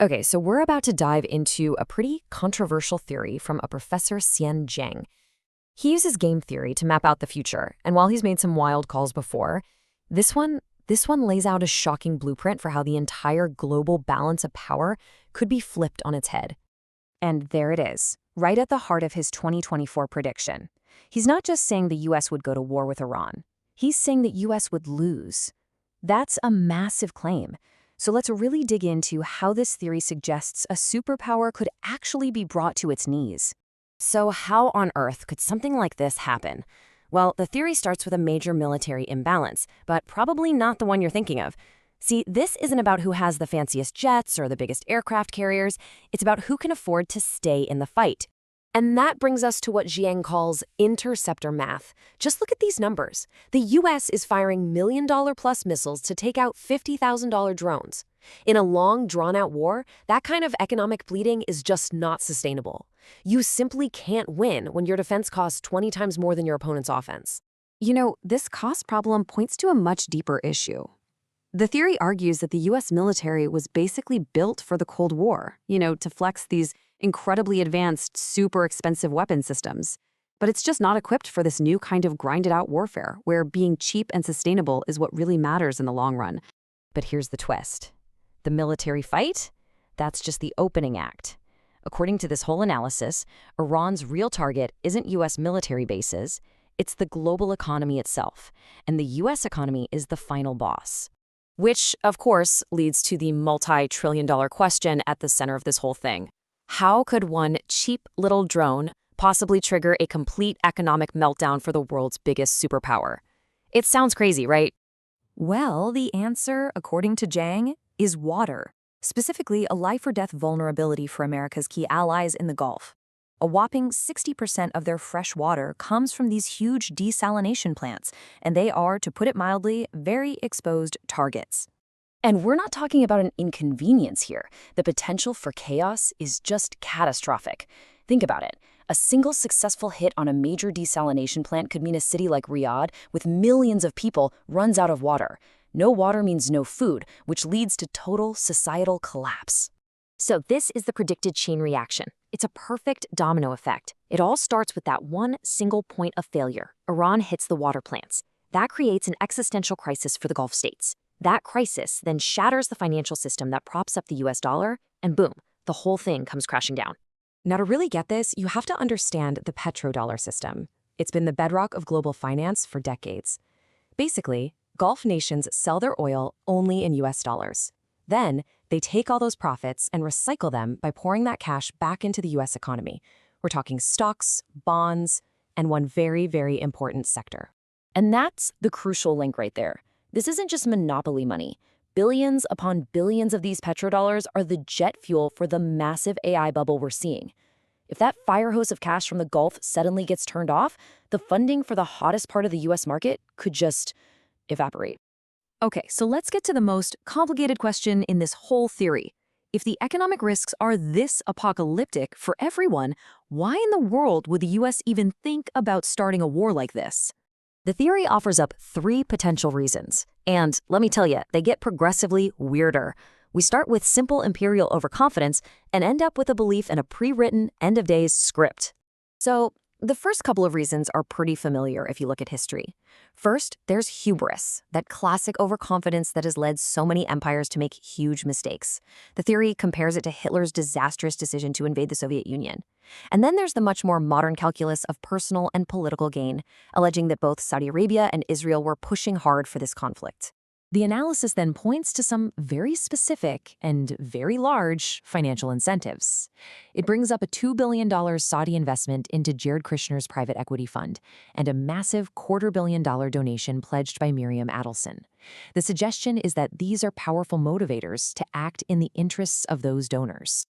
Okay, so we're about to dive into a pretty controversial theory from a Professor Cien Jiang. He uses game theory to map out the future, and while he's made some wild calls before, this one lays out a shocking blueprint for how the entire global balance of power could be flipped on its head. And there it is, right at the heart of his 2024 prediction. He's not just saying the US would go to war with Iran. He's saying that US would lose. That's a massive claim. So let's really dig into how this theory suggests a superpower could actually be brought to its knees. So how on earth could something like this happen? Well, the theory starts with a major military imbalance, but probably not the one you're thinking of. See, this isn't about who has the fanciest jets or the biggest aircraft carriers. It's about who can afford to stay in the fight. And that brings us to what Jiang calls interceptor math. Just look at these numbers. The US is firing million-dollar-plus missiles to take out $50,000 drones. In a long, drawn-out war, that kind of economic bleeding is just not sustainable. You simply can't win when your defense costs 20 times more than your opponent's offense. You know, this cost problem points to a much deeper issue. The theory argues that the US military was basically built for the Cold War, to flex these incredibly advanced, super expensive weapon systems. But it's just not equipped for this new kind of grinded-out warfare, where being cheap and sustainable is what really matters in the long run. But here's the twist. The military fight? That's just the opening act. According to this whole analysis, Iran's real target isn't US military bases, it's the global economy itself, and the US economy is the final boss. Which, of course, leads to the multi-trillion-dollar question at the center of this whole thing. How could one cheap little drone possibly trigger a complete economic meltdown for the world's biggest superpower? It sounds crazy, right? Well, the answer, according to Jiang, is water, specifically a life-or-death vulnerability for America's key allies in the Gulf. A whopping 60% of their fresh water comes from these huge desalination plants, and they are, to put it mildly, very exposed targets. And we're not talking about an inconvenience here. The potential for chaos is just catastrophic. Think about it. A single successful hit on a major desalination plant could mean a city like Riyadh, with millions of people, runs out of water. No water means no food, which leads to total societal collapse. So this is the predicted chain reaction. It's a perfect domino effect. It all starts with that one single point of failure. Iran hits the water plants. That creates an existential crisis for the Gulf states. That crisis then shatters the financial system that props up the US dollar, and boom, the whole thing comes crashing down. Now, to really get this, you have to understand the petrodollar system. It's been the bedrock of global finance for decades. Basically, Gulf nations sell their oil only in US dollars. Then, they take all those profits and recycle them by pouring that cash back into the US economy. We're talking stocks, bonds, and one very, very important sector. And that's the crucial link right there. This isn't just monopoly money. Billions upon billions of these petrodollars are the jet fuel for the massive AI bubble we're seeing. If that fire hose of cash from the Gulf suddenly gets turned off, the funding for the hottest part of the US market could just evaporate. Okay, so let's get to the most complicated question in this whole theory. If the economic risks are this apocalyptic for everyone, why in the world would the US even think about starting a war like this? The theory offers up 3 potential reasons. And let me tell you, they get progressively weirder. We start with simple imperial overconfidence and end up with a belief in a pre-written, end-of-days script. So, the first couple of reasons are pretty familiar if you look at history. First, there's hubris, that classic overconfidence that has led so many empires to make huge mistakes. The theory compares it to Hitler's disastrous decision to invade the Soviet Union. And then there's the much more modern calculus of personal and political gain, alleging that both Saudi Arabia and Israel were pushing hard for this conflict. The analysis then points to some very specific and very large financial incentives. It brings up a $2 billion Saudi investment into Jared Kushner's private equity fund and a massive $250 million donation pledged by Miriam Adelson. The suggestion is that these are powerful motivators to act in the interests of those donors.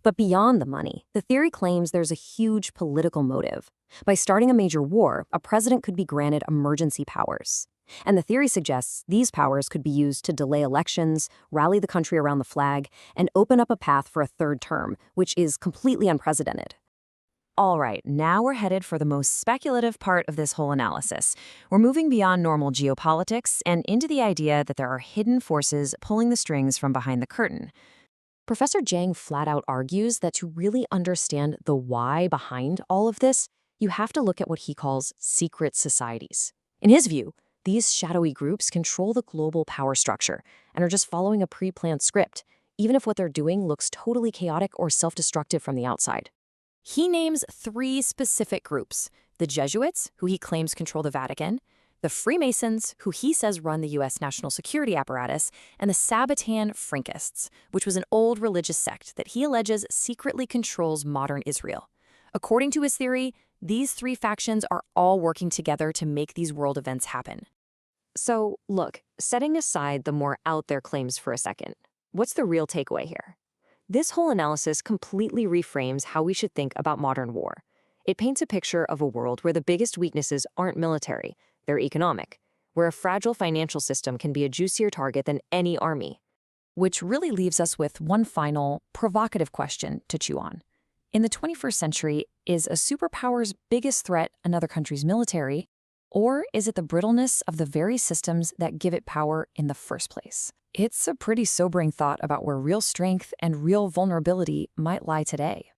But beyond the money, the theory claims there's a huge political motive. By starting a major war, a president could be granted emergency powers. And the theory suggests these powers could be used to delay elections, rally the country around the flag, and open up a path for a third term, which is completely unprecedented. All right, now we're headed for the most speculative part of this whole analysis. We're moving beyond normal geopolitics and into the idea that there are hidden forces pulling the strings from behind the curtain. Professor Jiang flat out argues that to really understand the why behind all of this, you have to look at what he calls secret societies. In his view, these shadowy groups control the global power structure and are just following a pre-planned script, even if what they're doing looks totally chaotic or self-destructive from the outside. He names 3 specific groups: the Jesuits, who he claims control the Vatican, the Freemasons, who he says run the U.S. national security apparatus, and the Sabbatean Frankists, which was an old religious sect that he alleges secretly controls modern Israel. According to his theory, these 3 factions are all working together to make these world events happen. So, look, setting aside the more out there claims for a second, what's the real takeaway here? This whole analysis completely reframes how we should think about modern war. It paints a picture of a world where the biggest weaknesses aren't military, they're economic, where a fragile financial system can be a juicier target than any army. Which really leaves us with one final, provocative question to chew on. In the 21st century, is a superpower's biggest threat another country's military, or is it the brittleness of the very systems that give it power in the first place? It's a pretty sobering thought about where real strength and real vulnerability might lie today.